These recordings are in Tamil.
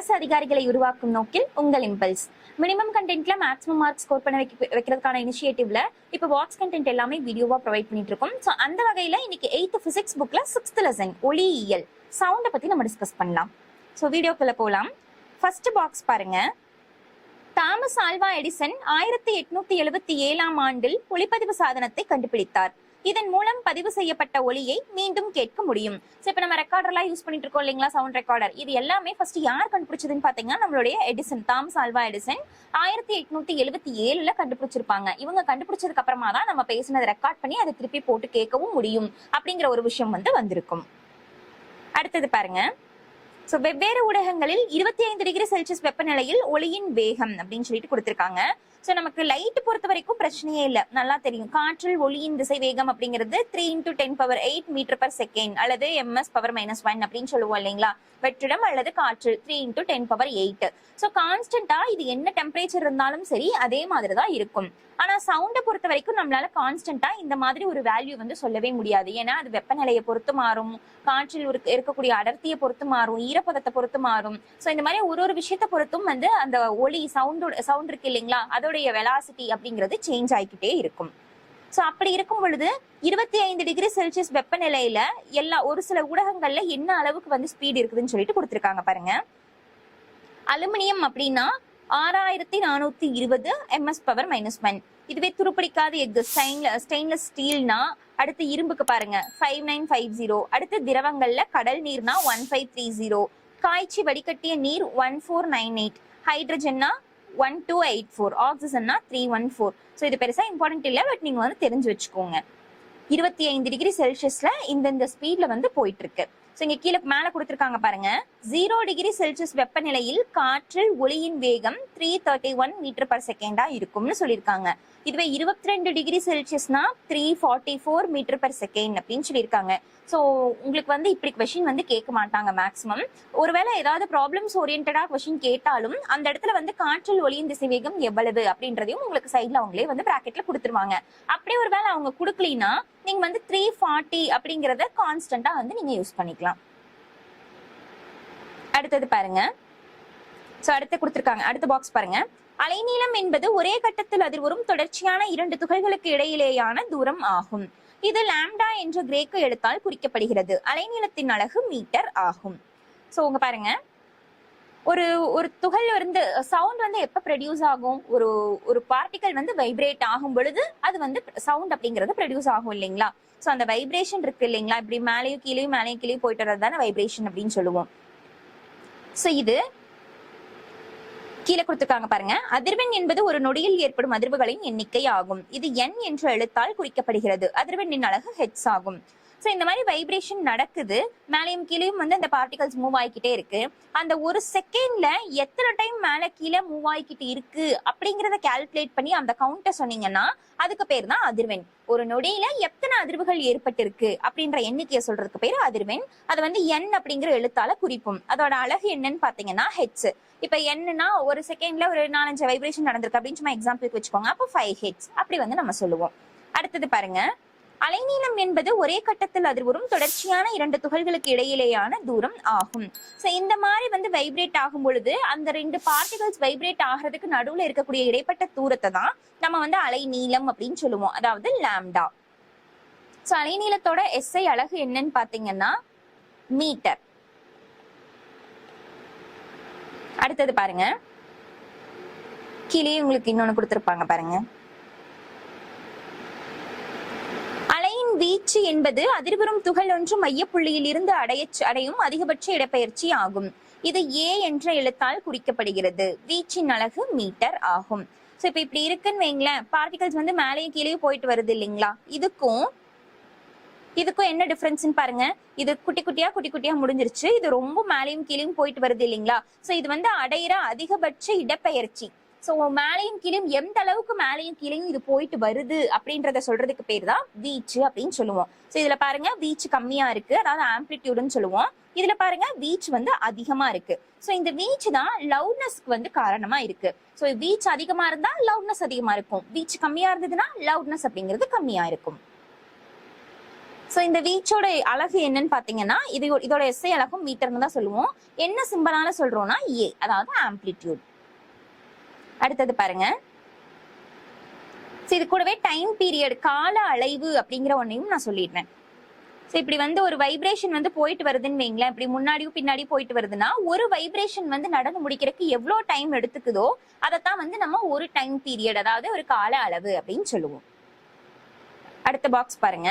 அரசு அதிகாரிகளை உருவாக்கும் நோக்கில் உங்கள் இம்பல்ஸ். மினிமம் கண்டென்ட்ல மேக்ஸிமம் மார்க் ஸ்கோர் பண்ண வைக்கிறதுக்கான இனிஷியேட்டிவ்ல இப்போ பாக்ஸ் கண்டென்ட் எல்லாமே வீடியோவா ப்ரொவைட் பண்ணிட்டு இருக்கோம். ஸோ அந்த வகையில இன்னைக்கு 8th பிசிக்ஸ் புக்ல 6th லெசன் ஒளியியல் சவுண்டை பத்தி நம்ம டிஸ்கஸ் பண்ணலாம். ஸோ வீடியோக்குள்ள போலாம். ஃபர்ஸ்ட் பாக்ஸ் பாருங்க. தாமஸ் ஆல்வா எடிசன் 1877ஆம் ஆண்டில் ஒளிப்பதிவு சாதனத்தை கண்டுபிடித்தார். இதன் மூலம் பதிவு செய்யப்பட்ட ஒலியை மீண்டும் கேட்க முடியும். சோ இப்ப நம்ம ரெக்கார்டர்லாம் யூஸ் பண்ணிட்டு இருக்கோம் இல்லைங்களா, சவுண்ட் ரெக்கார்டர். இது எல்லாமே ஃபர்ஸ்ட் யார் கண்டுபிடிச்சதுன்னு பாத்தீங்கன்னா நம்மளுடைய எடிசன், தாமஸ் ஆல்வா எடிசன் 1877ல கண்டுபிடிச்சிருப்பாங்க. இவங்க கண்டுபிடிச்சதுக்கு அப்புறமா தான் நம்ம பேசினதை ரெக்கார்ட் பண்ணி அதை திருப்பி போட்டு கேட்கவும் முடியும் அப்படிங்கிற ஒரு விஷயம் வந்திருக்கும். அடுத்தது பாருங்க. சோ வெவ்வேறு ஊடகங்களில் 25 டிகிரி செல்சியஸ் வெப்பநிலையில் ஒளியின் வேகம் அப்படின்னு சொல்லிட்டு கொடுத்திருக்காங்க. சோ நமக்கு லைட் பொறுத்த வரைக்கும் பிரச்சனையே இல்ல, நல்லா தெரியும். காற்றில் ஒளியின் திசை வேகம் அப்படிங்கிறது 3 × 10⁸ மீட்டர்/செகண்ட் அல்லது ms⁻−1 அப்படின்னு சொல்லுவோம் இல்லைங்களா. வெற்றிடம் அல்லது காற்று 3 × 10⁸. சோ கான்ஸ்டன்டா இது என்ன டெம்பரேச்சர் இருந்தாலும் சரி அதே மாதிரி தான் இருக்கும். ஆனா சவுண்டை பொறுத்த வரைக்கும் நம்மளால கான்ஸ்டன்டா இந்த மாதிரி ஒரு வேல்யூ சொல்லவே முடியாது. ஏன்னா அது வெப்பநிலையை பொறுத்து மாறும், காற்றில் இருக்கக்கூடிய அடர்த்தியை பொறுத்து மாறும், ஈரப்பதத்தை பொறுத்து மாறும். சோ இந்த மாதிரி ஒரு விஷயத்தை பொறுத்தும் அந்த ஒலி சவுண்ட் இருக்கு இல்லைங்களா, அதோடைய வெலாசிட்டி அப்படிங்கிறது சேஞ்ச் ஆகிக்கிட்டே இருக்கும். சோ அப்படி இருக்கும் பொழுது 25 டிகிரி செல்சியஸ் வெப்பநிலையில ஒரு சில ஊடகங்கள்ல என்ன அளவுக்கு ஸ்பீட் இருக்குதுன்னு சொல்லிட்டு கொடுத்திருக்காங்க பாருங்க. அலுமினியம் அப்படின்னா 6420 ms⁻−1. இதுவே துருப்பிடிக்காத எஃகு ஸ்டெயின்லெஸ் ஸ்டீல்னா, அடுத்து இரும்புக்கு பாருங்க 5950. அடுத்து திரவங்கள்ல கடல் நீர்னா 1530, காய்ச்சி வடிகட்டிய நீர் 1498, ஹைட்ரஜன்னா 1284, ஆக்சிஜன்னா 314. ஸோ இது பெருசா இம்பார்ட்டன்ட் இல்லை, பட் நீங்க தெரிஞ்சு வச்சுக்கோங்க. 25 டிகிரி செல்சியஸ்ல இந்த ஸ்பீட்ல போயிட்டு இருக்கு. ஸோ இங்க கீழே மேல கொடுத்திருக்காங்க பாருங்க. 0 டிகிரி செல்சியஸ் வெப்பநிலையில் காற்றில் ஒளியின் வேகம் 331 மீட்டர்/செகண்டா இருக்கும்னு சொல்லியிருக்காங்க. இதுவே 22 டிகிரி செல்சியஸ்னா 344 மீட்டர்/செகண்ட் அப்படின்னு சொல்லியிருக்காங்க. ஸோ உங்களுக்கு இப்படி கொஸ்டின் கேட்க மாட்டாங்க மேக்ஸிமம். ஒருவேளை ஏதாவது ப்ராப்ளம்ஸ் ஓரியன்டா கொஸ்டின் கேட்டாலும் அந்த இடத்துல காற்றில் ஒளியின் திசை வேகம் எவ்வளவு அப்படின்றதையும் உங்களுக்கு சைட்ல அவங்களே பிராக்கெட்ல கொடுத்துருவாங்க. அப்படியே ஒருவேளை அவங்க கொடுக்கலனா நீங்க 340 அப்படிங்கறத கான்ஸ்டன்டா நீங்க யூஸ் பண்ணிக்கலாம். அடுத்தது பாருங்க. சோ அடுத்து கொடுத்திருக்காங்க, அடுத்த பாக்ஸ் பாருங்க. அலைநீளம் என்பது ஒரே கட்டத்தில் அதிர்வரும் தொடர்ச்சியான 2 துகள்களுக்கு இடையிலேயான தூரம் ஆகும். இது லாம்டா என்ற கிரேக்க எழுத்தால் குறிக்கப்படுகிறது. அலைநீளத்தின் அலகு மீட்டர் ஆகும். சோ உங்க பாருங்க, ஒரு துகள் சவுண்ட் எப்ப ப்ரொடியூஸ் ஆகும், ஒரு பார்ட்டிகல் வைப்ரேட் ஆகும் பொழுது அது சவுண்ட் அப்படிங்கிறது ப்ரொடியூஸ் ஆகும் இல்லைங்களா. சோ அந்த வைப்ரேஷன் இருக்கு இல்லைங்களா, இப்படி மேலேயும் கீழேயும் போயிட்டு வரது தானே வைப்ரேஷன் அப்படின்னு சொல்லுவோம். சோ இது கீழே கொடுத்திருக்காங்க பாருங்க. அதிர்வெண் என்பது ஒரு நொடியில் ஏற்படும் அதிர்வுகளின் எண்ணிக்கை ஆகும். இது n என்ற எழுத்தால் குறிக்கப்படுகிறது. அதிர்வெண்ணின் அலகு ஹெர்ட்ஸ் ஆகும். சோ இந்த மாதிரி வைப்ரேஷன் நடக்குது, மேலையும் கீழையும் அந்த பார்ட்டிகல்ஸ் மூவ் ஆகிக்கிட்டே இருக்கு. அந்த ஒரு செகண்ட்ல எத்தனை டைம் மேல கீழே மூவ் ஆகிக்கிட்டு இருக்கு அப்படிங்கறத கால்குலேட் பண்ணி அந்த கவுண்ட சொன்னீங்கன்னா அதுக்கு பேர் தான் அதிர்வெண். ஒரு நொடியில எத்தனை அதிர்வுகள் ஏற்பட்டிருக்கு அப்படின்ற எண்ணிக்கையை சொல்றதுக்கு பேர் அதிர்வெண். அது n அப்படிங்கிற எழுத்தால குறிப்போம். அதோட அழகு என்னன்னு பாத்தீங்கன்னா ஹெர்ட்ஸ். இப்ப என்னன்னா ஒரு செகண்ட்ல ஒரு 4-5 வைப்ரேஷன் நடந்திருக்கு அப்படின்னு சும்மா எக்ஸாம்பிளுக்கு வச்சுக்கோங்க. அப்போ 5 ஹெர்ட்ஸ் அப்படி நம்ம சொல்லுவோம். அடுத்தது பாருங்க. அலைநீளம் என்பது ஒரே கட்டத்தில் அதிர்வரும் தொடர்ச்சியான 2 துகள்களுக்கு இடையிலேயான தூரம் ஆகும். சோ இந்த மாதிரி வைப்ரேட் ஆகும் பொழுது அந்த 2 பார்ட்டிகல்ஸ் வைப்ரேட் ஆகிறதுக்கு நடுவுல இருக்கக்கூடிய இடைப்பட்ட தூரத்தை தான் நம்ம அலைநீளம் அப்படின்னு சொல்லுவோம், அதாவது லாம்டா. சோ அலைநீளத்தோட SI அலகு என்னன்னு பாத்தீங்கன்னா மீட்டர். அடுத்தது பாருங்க, கீழே உங்களுக்கு இன்னொன்னு கொடுத்திருப்பாங்க பாருங்க. வீச்சு என்பது அதிர்வரும் துகள் ஒன்று மையப்புள்ளியில் இருந்து அடையும் அதிகபட்ச இடப்பெயர்ச்சி ஆகும். இது A என்ற எழுத்தால் குறிக்கப்படுகிறது. வீச்சின் அலகு மீட்டர் ஆகும். சோ இப்ப இப்படி இருக்குன்னு வைங்களேன், பார்ட்டிகல்ஸ் மேலேயும் கீழேயும் போயிட்டு வருது இல்லைங்களா. இதுக்கும் என்ன டிஃபரன்ஸ்ன்னு பாருங்க. இது குட்டி குட்டியா முடிஞ்சிருச்சு. இது ரொம்ப மேலேயும் கீழேயும் போயிட்டு வருது இல்லைங்களா. சோ இது அடையிற அதிகபட்ச இடப்பெயர்ச்சி. சோ மேலையும் கீழையும் எந்த அளவுக்கு மேலையும் கீழையும் இது போயிட்டு வருது அப்படின்றத சொல்றதுக்கு பேர் தான் வீச்சு அப்படின்னு சொல்லுவோம். சோ இதுல பாருங்க வீச்சு கம்மியா இருக்கு, அதாவது ஆம்பிளிட்யூடுன்னு சொல்லுவோம். இதுல பாருங்க வீச்சு அதிகமா இருக்கு. சோ இந்த வீச்சு தான் லவுட்னஸ்க்கு காரணமா இருக்கு. சோ வீச்சு அதிகமா இருந்தா லவுட்னஸ் அதிகமா இருக்கும், வீச்சு கம்மியா இருந்ததுன்னா லவுட்னஸ் அப்படிங்கிறது கம்மியா இருக்கும். சோ இந்த வீச்சோட அழகு என்னன்னு பாத்தீங்கன்னா இதோட எஸ்ஐ அழகும் மீட்டர்னு தான் சொல்லுவோம். என்ன சிம்பலால சொல்றோம்னா ஏ, அதாவது ஆம்ப்ளிடியூட். அடுத்தது பாருங்க, இது கூடவே டைம் பீரியட், கால அளவு அப்படிங்கிற ஒன்னையும் நான் சொல்லிடுறேன். ஸோ இப்படி ஒரு வைப்ரேஷன் போயிட்டு வருதுன்னு வைங்களேன், இப்படி முன்னாடியும் பின்னாடி போயிட்டு வருதுன்னா ஒரு வைப்ரேஷன் நடந்து முடிக்கிறதுக்கு எவ்வளவு டைம் எடுத்துக்குதோ அதைத்தான் நம்ம ஒரு டைம் பீரியட், அதாவது ஒரு கால அளவு அப்படின்னு சொல்லுவோம். அடுத்த பாக்ஸ் பாருங்க,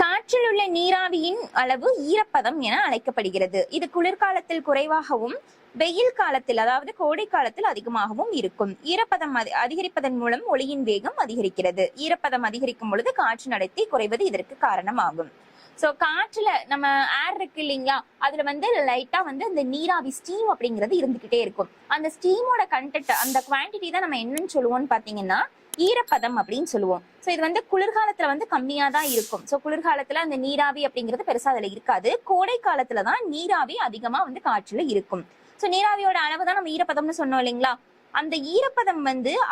காற்றில் உள்ள நீராவியின் அளவு ஈரப்பதம் என அழைக்கப்படுகிறது. இது குளிர்காலத்தில் குறைவாகவும் வெயில் காலத்தில், அதாவது கோடை காலத்தில் அதிகமாகவும் இருக்கும். ஈரப்பதம் அதிகரிப்பதன் மூலம் ஒளியின் வேகம் அதிகரிக்கிறது. ஈரப்பதம் அதிகரிக்கும் பொழுது காற்று நடத்தி குறைவது இதற்கு காரணமாகும். சோ காற்றுல நம்ம ஏர் இருக்கு இல்லைங்களா, அதுல லைட்டா இந்த நீராவி ஸ்டீம் அப்படிங்கிறது இருந்துகிட்டே இருக்கும். அந்த ஸ்டீமோட கண்டென்ட், அந்த குவான்டிட்டி தான் நம்ம என்னன்னு சொல்லுவோம்னு பாத்தீங்கன்னா ஈரப்பதம் அப்படின்னு சொல்லுவோம். சோ இது குளிர்காலத்துல கம்மியா தான் இருக்கும். சோ குளிர்காலத்துல அந்த நீராவி அப்படிங்கிறது பெருசா அதுல இருக்காது. கோடை காலத்துலதான் நீராவி அதிகமா காற்றுல இருக்கும். சோ நீராவியோட அளவு தான் நம்ம ஈரப்பதம்னு சொன்னோம் இல்லைங்களா, அந்த ஈரப்பதம்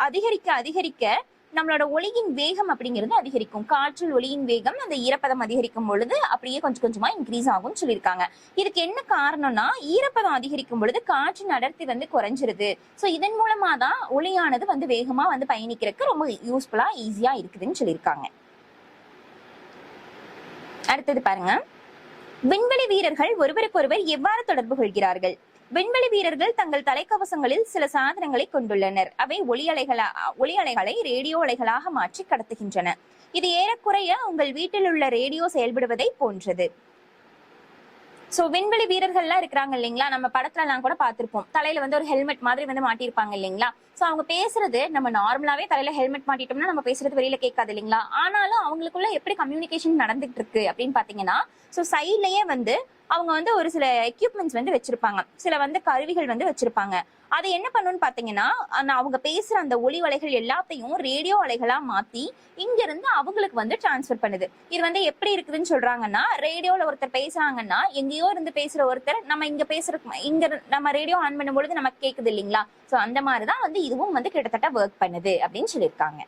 அதிகரிக்க அதிகரிக்க நம்மளோட ஒளியின் வேகம் அப்படிங்கிறது அதிகரிக்கும். காற்றில் ஒளியின் வேகம் அந்த ஈரப்பதம் அதிகரிக்கும் பொழுது அப்படியே கொஞ்சம் கொஞ்சமா இன்க்ரீஸ் ஆகும்னு சொல்லியிருக்காங்க. இதுக்கு என்ன காரணம்னா, ஈரப்பதம் அதிகரிக்கும் பொழுது காற்றின் அடர்த்தி குறைஞ்சிருது. சோ இதன் மூலமா தான் ஒளியானது வேகமா பயணிக்கிறதுக்கு ரொம்ப யூஸ்ஃபுல்லா ஈஸியா இருக்குதுன்னு சொல்லியிருக்காங்க. அடுத்தது பாருங்க, விண்வெளி வீரர்கள் ஒருவருக்கொருவர் எவ்வாறு தொடர்பு கொள்கிறார்கள்? விண்வெளி வீரர்கள் தங்கள் தலைக்கவசங்களில் சில சாதனங்களை கொண்டுள்ளனர். அவை ஒளி அலைகளை ரேடியோ அலைகளாக மாற்றி கடத்துகின்றன. இது ஏறக்குறைய உங்கள் வீட்டில் உள்ள ரேடியோ செயல்படுவதை போன்றது. சோ விண்வெளி வீரர்கள்லாம் இருக்கிறாங்க இல்லைங்களா, நம்ம படத்துல எல்லாம் கூட பார்த்திருப்போம். தலையில ஒரு ஹெல்மெட் மாதிரி மாட்டிருப்பாங்க இல்லைங்களா. சோ அவங்க பேசுறது, நம்ம நார்மலாவே தலையில ஹெல்மெட் மாட்டிட்டோம்னா நம்ம பேசுறது வெளியில கேட்காது இல்லைங்களா. ஆனாலும் அவங்களுக்குள்ள எப்படி கம்யூனிகேஷன் நடந்துட்டு இருக்கு அப்படின்னு பாத்தீங்கன்னா, சோ சைட்லயே அவங்க ஒரு சில எக்யூப்மெண்ட்ஸ் வச்சிருப்பாங்க, சில கருவிகள் வச்சிருப்பாங்க. அது என்ன பண்ணுன்னு பாத்தீங்கன்னா, அவங்க பேசுற அந்த ஒளி அலைகள் எல்லாத்தையும் ரேடியோ அலைகளா மாத்தி இங்க இருந்து அவங்களுக்கு டிரான்ஸ்பர் பண்ணுது. இது எப்படி இருக்குதுன்னு சொல்றாங்கன்னா, ரேடியோல ஒருத்தர் பேசுறாங்கன்னா எங்கேயோ இருந்து பேசுற ஒருத்தர் நம்ம இங்க நம்ம ரேடியோ ஆன் பண்ணும் பொழுது நமக்கு கேக்குது இல்லைங்களா. சோ அந்த மாதிரிதான் இதுவும் கிட்டத்தட்ட ஒர்க் பண்ணுது அப்படின்னு சொல்லியிருக்காங்க.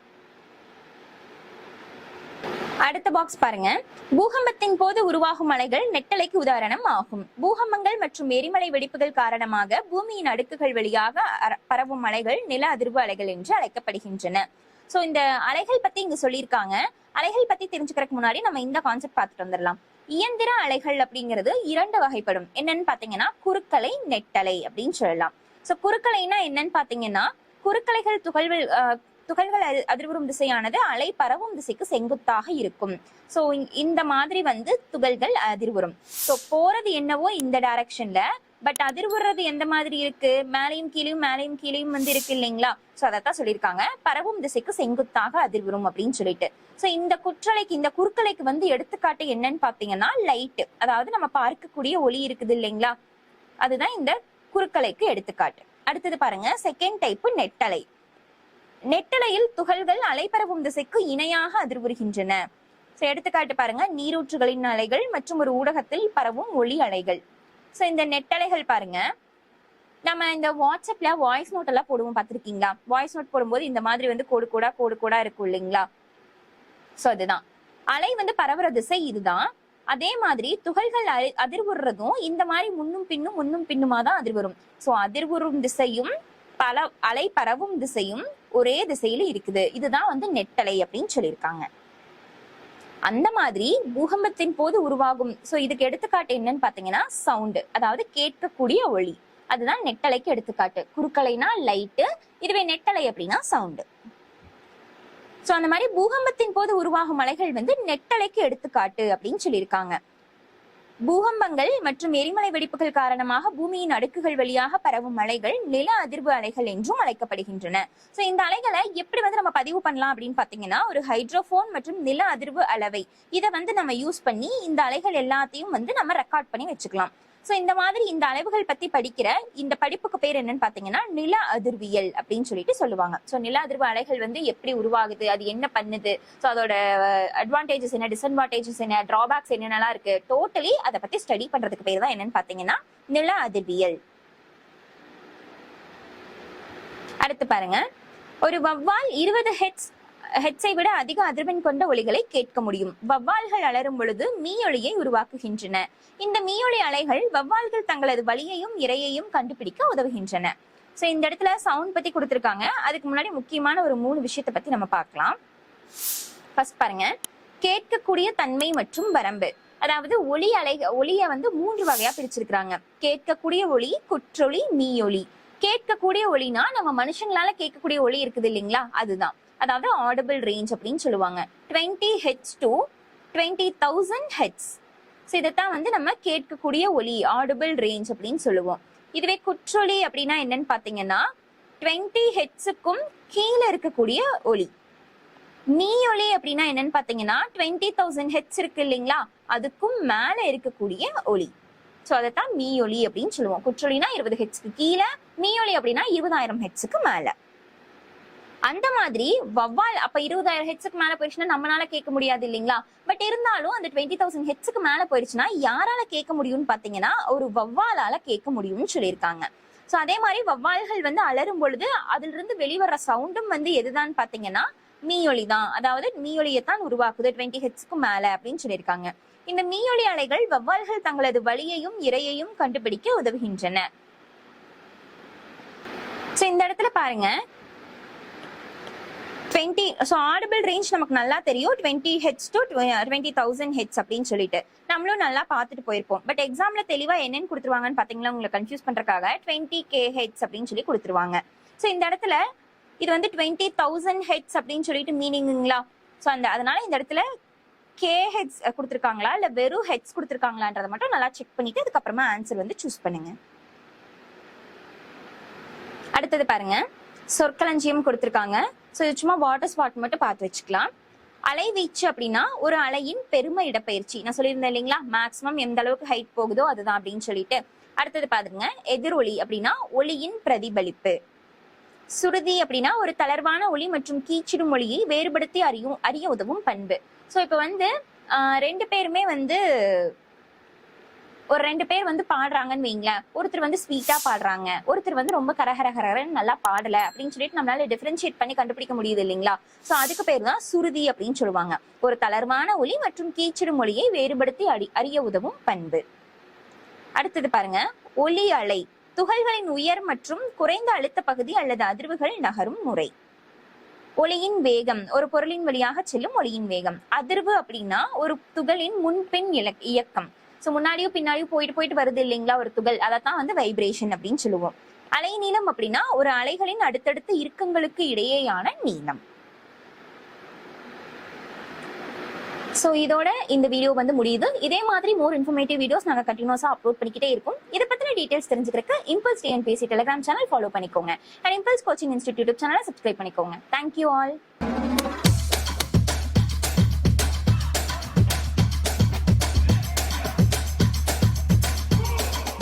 அடுத்த பாக்ஸ் பாருங்க, பூகம்பத்தின் போது உருவாகும் அலைகள் நெட்டலைக்கு உதாரணம் ஆகும். பூகம்பங்கள் மற்றும் எரிமலை வெடிப்புகள் காரணமாக பூமியின் அடுக்குகள் வழியாக பரவும் அலைகள் நில அதிர்வு அலைகள் என்று அழைக்கப்படுகின்றன. சோ இந்த அலைகள் பத்தி இங்க சொல்லியிருக்காங்க. அலைகள் பத்தி தெரிஞ்சுக்கிறதுக்கு முன்னாடி நம்ம இந்த கான்செப்ட் பார்த்துட்டு வந்துடலாம். இயந்திர அலைகள் அப்படிங்கிறது 2 வகைப்படும். என்னன்னு பாத்தீங்கன்னா குறுக்கலை, நெட்டலை அப்படின்னு சொல்லலாம். சோ குறுக்கலைனா என்னன்னு பாத்தீங்கன்னா, குறுக்கலைகள் துகள்கள் அதிர்வுறும் திசையானது அலை பரவும் திசைக்கு செங்குத்தாக இருக்கும். சோ இந்த மாதிரி துகள்கள் அதிர்வுறும். சோ போறது என்னவோ இந்த டைரக்ஷன்ல, பட் அதிர்வுறது எந்த மாதிரி இருக்கு, மேலையும் கீழையும் இருக்கு இல்லைங்களா. சோ அதத்தான் சொல்லியிருக்காங்க, பரவும் திசைக்கு செங்குத்தாக அதிர்வுறும் அப்படின்னு சொல்லிட்டு. சோ இந்த குறுக்கலைக்கு எடுத்துக்காட்டு என்னன்னு பாத்தீங்கன்னா லைட், அதாவது நம்ம பார்க்கக்கூடிய ஒளி இருக்குது இல்லைங்களா, அதுதான் இந்த குறுக்கலைக்கு எடுத்துக்காட்டு. அடுத்தது பாருங்க, செகண்ட் டைப் நெட்டலை. நெட்டலையில் துகள்கள் அலைபரவும் திசைக்கு இணையாக அதிர்வுறுகின்றன. எடுத்துக்காட்டு பாருங்க, நீரூற்றுகளின் அலைகள் மற்றும் ஒரு ஊடகத்தில் பரவும் ஒளி அலைகள். சோ இந்த நெட்டலைகள் பாருங்க, நம்ம இந்த வாட்ஸ்அப்ல வாய்ஸ் நோட் எல்லாம் போடுவோம், பாத்திருக்கீங்களா. வாய்ஸ் நோட் போடும்போது இந்த மாதிரி கோடு கோடா இருக்கும் இல்லைங்களா. சோ அதுதான் அலை பரவுற திசை இதுதான். அதே மாதிரி துகள்கள் அதிர்வுறதும் இந்த மாதிரி முன்னும் பின்னுமா தான் அதிர்வரும். சோ அதிர்வுறும் திசையும் அலை பரவும் திசையும் ஒரே திசையில இருக்குது. இதுதான் நெட்டலை அப்படின்னு சொல்லியிருக்காங்க. அந்த மாதிரி பூகம்பத்தின் போது உருவாகும். சோ இதுக்கு எடுத்துக்காட்டு என்னன்னு பாத்தீங்கன்னா சவுண்ட், அதாவது கேட்கக்கூடிய ஒளி. அதுதான் நெட்டலைக்கு எடுத்துக்காட்டு. குறுக்கலைனா லைட்டு, இதுவே நெட்டலை அப்படின்னா சவுண்ட். சோ அந்த மாதிரி பூகம்பத்தின் போது உருவாகும் அலைகள் நெட்டலைக்கு எடுத்துக்காட்டு அப்படின்னு சொல்லியிருக்காங்க. பூகம்பங்கள் மற்றும் எரிமலை வெடிப்புகள் காரணமாக பூமியின் அடுக்குகள் வழியாக பரவும் அலைகள் நில அதிர்வு அலைகள் என்றும் அழைக்கப்படுகின்றன. சோ இந்த அலைகளை எப்படி நம்ம பதிவு பண்ணலாம் அப்படின்னு பாத்தீங்கன்னா, ஒரு ஹைட்ரோபோன் மற்றும் நில அதிர்வு அளவை இதை நம்ம யூஸ் பண்ணி இந்த அலைகள் எல்லாத்தையும் நம்ம ரெக்கார்ட் பண்ணி வச்சுக்கலாம். சோ இந்த மாதிரி இந்த அளவுகள் பத்தி படிக்கிற இந்த படிப்புக்கு பேர் என்னன்னு பாத்தீங்கன்னா நில அதிர்வியல் அப்படின்னு சொல்லிட்டு சொல்லுவாங்க. சோ நில அதிர்வு அலைகள் எப்படி உருவாகுது, அது என்ன பண்ணுது, சோ அதோட அட்வான்டேஜஸ் என்ன, டிஸ்அட்வான்டேஜஸ் என்ன, டிராபேக்ஸ் என்னென்னலாம் இருக்கு, டோட்டலி அதை பத்தி ஸ்டடி பண்றதுக்கு பேர் தான் என்னன்னு பாத்தீங்கன்னா நில அதிர்வியல். அடுத்து பாருங்க, ஒரு வவ்வால் 20 ஹெர்ட்ஸ் ஹெட்ஸை விட அதிக அதிர்வெண் கொண்ட ஒலிகளை கேட்க முடியும். வவ்வால்கள் அலரும் பொழுது மீயொலியை உருவாக்குகின்றன. இந்த மீயொலி அலைகள் வவ்வால்கள் தங்களது வலியையும் இரையையும் கண்டுபிடிக்க உதவுகின்றன. சோ இந்த இடத்துல சவுண்ட் பத்தி கொடுத்திருக்காங்க. அதுக்கு முன்னாடி முக்கியமான ஒரு 3 விஷயத்தை பத்தி நம்ம பார்க்கலாம். ஃபர்ஸ்ட் பாருங்க, கேட்கக்கூடிய தன்மை மற்றும் வரம்பு. அதாவது ஒலியை வந்து 3 வகையா பிரிச்சிருக்காங்க. கேட்கக்கூடிய ஒலி, குற்றொலி, மீயொலி. கேட்கக்கூடிய ஒலினா நம்ம மனுஷங்களால கேட்கக்கூடிய ஒலி இருக்குது இல்லைங்களா, அதுதான். அதாவது ஆடிபிள் ரேஞ்ச் அப்படின்னு சொல்லுவாங்க. 20 Hz to 20,000 Hz. ஸோ இதைத்தான் வந்து நம்ம கேட்கக்கூடிய ஒலி, ஆடிபிள் ரேஞ்ச் அப்படின்னு சொல்லுவோம். இதுவே குற்றொலி அப்படின்னா என்னன்னு பாத்தீங்கன்னா 20 Hzக்கும் கீழே இருக்கக்கூடிய ஒலி. மீயொலி அப்படின்னா என்னன்னு பாத்தீங்கன்னா 20,000 Hz இருக்கு இல்லைங்களா, அதுக்கும் மேல இருக்கக்கூடிய ஒலி. ஸோ அதைத்தான் மீயொலி அப்படின்னு சொல்லுவோம். குற்றொலினா 20 Hzக்கு கீழே, மீயொலி அப்படின்னா 20,000 Hzக்கு மேல. அந்த மாதிரி வவ்வால் அப்ப 20,000 Hzக்கு மேல போயிடுச்சுன்னா நம்மளால கேட்க முடியாது இல்லைங்களா. பட் இருந்தாலும் அந்த 20,000 Hzக்கு மேல போயிடுச்சுன்னா யாரால கேட்க முடியும்னு பாத்தீங்கன்னா ஒரு வவ்வாலால கேட்க முடியும்னு சொல்லியிருக்காங்க. சோ அதே மாதிரி வவ்வால்கள் வந்து அலரும் பொழுது அதுல இருந்து வெளிவர சவுண்டும் வந்து எதுதான் பாத்தீங்கன்னா மீயொலி தான். அதாவது மீயொலியைத்தான் உருவாக்குது 20 Hzக்கு மேல அப்படின்னு சொல்லியிருக்காங்க. இந்த மீயொலி அலைகள் வவ்வால்கள் தங்களது வலியையும் இரையையும் கண்டுபிடிக்க உதவுகின்றன. சோ இந்த இடத்துல பாருங்க, ஆடிபிள் ரேஞ்ச் நமக்கு நல்லா தெரியும். 20 Hz to 20,000 Hz அப்படின்னு சொல்லிட்டு நம்மளும் நல்லா பார்த்துட்டு போயிருப்போம். பட் எக்ஸாம்ல தெளிவா என்னன்னு கொடுத்துருவாங்கன்னு பாத்தீங்களா, உங்களை கன்ஃபியூஸ் பண்றதுக்காக 20 kHz அப்படின்னு சொல்லி கொடுத்துருவாங்க. ஸோ இந்த இடத்துல இது வந்து 20,000 Hz அப்படின்னு சொல்லிட்டு மீனிங்குங்களா. ஸோ அதனால இந்த இடத்துல kHz கொடுத்துருக்காங்களா இல்ல வெறும் ஹெட்ஸ் கொடுத்துருக்காங்களான்றதை மட்டும் நல்லா செக் பண்ணிட்டு அதுக்கப்புறமா ஆன்சர் வந்து சூஸ் பண்ணுங்க. அடுத்தது பாருங்க, சொற்களஞ்சியம் கொடுத்திருக்காங்க. ஸோ இது சும்மா வாட்டர் ஸ்பாட் மட்டும் பார்த்து வச்சுக்கலாம். அலைவீச்சு அப்படின்னா ஒரு அலையின் பெரும இடப்பெயர்ச்சி. நான் சொல்லியிருந்தேன் இல்லைங்களா, மேக்சிமம் எந்த அளவுக்கு ஹைட் போகுதோ அதுதான் அப்படின்னு சொல்லிட்டு. அடுத்தது பாருங்க, எதிரொலி அப்படின்னா ஒளியின் பிரதிபலிப்பு. சுருதி அப்படின்னா ஒரு தளர்வான ஒளி மற்றும் கீச்சிடும் ஒளியை வேறுபடுத்தி அறிய உதவும் பண்பு. ஸோ இப்போ வந்து 2 பேருமே வந்து ஒரு 2 பேர் வந்து பாடுறாங்கன்னு வைங்களேன். ஒருத்தர் வந்து ஸ்வீட்டா பாடுறாங்க, ஒருத்தர் வந்து ரொம்ப கரகரகரன்னு நல்லா பாடல அப்படின்னு சொல்லிட்டு நம்மளால டிஃபரன்ஷியேட் பண்ணி கண்டுபிடிக்க முடியுது இல்லைங்களா. சோ அதுக்கு பேர் தான் சுருதி அப்படின்னு சொல்லுவாங்க. ஒரு தளர்வான ஒலி மற்றும் கீச்சிடும் ஒளியை வேறுபடுத்தி அறிய உதவும் பண்பு. அடுத்தது பாருங்க, ஒலி அலை. துகள்களின் உயர் மற்றும் குறைந்த அழுத்த பகுதி அல்லது அதிர்வுகள் நகரும் முறை. ஒளியின் வேகம், ஒரு பொருளின் வழியாக செல்லும் ஒளியின் வேகம். அதிர்வு அப்படின்னா ஒரு துகளின் முன்பின் இயக்கம். ஸோ முன்னாடியும் பின்னாடியும் போயிட்டு வருது இல்லைங்களா ஒரு துகள், அதைத்தான் வந்து வைப்ரேஷன் அப்படின்னு சொல்லுவோம். அலை நீளம் அப்படின்னா ஒரு அலைகளின் அடுத்தடுத்த இறுக்கங்களுக்கு இடையேயான நீளம். ஸோ இதோட இந்த வீடியோ வந்து முடியுது. இதே மாதிரி மோர் இன்ஃபர்மேட்டிவ் வீடியோஸ் நாங்கள் கண்டினியூஸாக அப்லோட் பண்ணிக்கிட்டே இருக்கும். இதை பற்றின டீடைல்ஸ் தெரிஞ்சுக்கிறதுக்கு impulse TNPSC Telegram channel follow பண்ணிக்கோங்க. அண்ட் இம்பல்ஸ் கோச்சிங் இன்ஸ்டிடியூட் சேனலை சப்ஸ்கிரைப் பண்ணிக்கோங்க. Thank you all.